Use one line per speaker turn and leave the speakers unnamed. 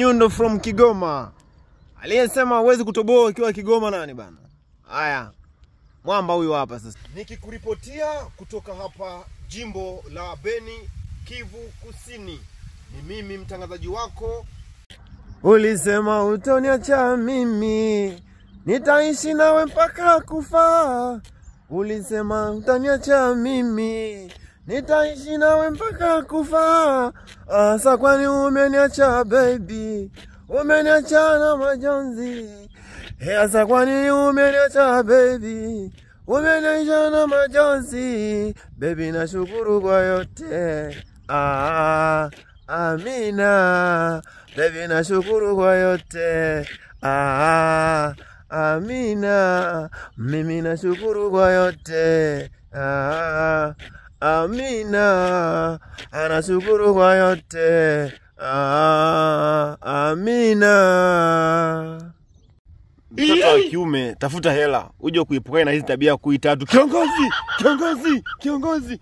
Nyundo from Kigoma. Aliyesema huwezi kutoboa ikiwa Kigoma nani bana? Haya. Mwamba huyu hapa sasa. Nikikuripotia kutoka hapa jimbo la Beni, Kivu Kusini. Ni mimi mtangazaji wako. Ulisema utoniacha mimi, nitaishi nawe mpaka kufa. Ulisema utaniacha mimi, nitaishi nawe mpaka kufa. Asa kwani umeniacha baby, umeniacha na majonzi. Asa kwani umeniacha baby, umeniacha na majonzi. Baby nashukuru kwa yote, amina. Baby nashukuru kwa yote, amina. Mimi nashukuru kwa yote, amina. Anashukuru kwa yote, amina. Mtoto wa kiume, tafuta hela uje kuipokea na hizi tabia kuitatu. Kiongozi, kiongozi, kiongozi.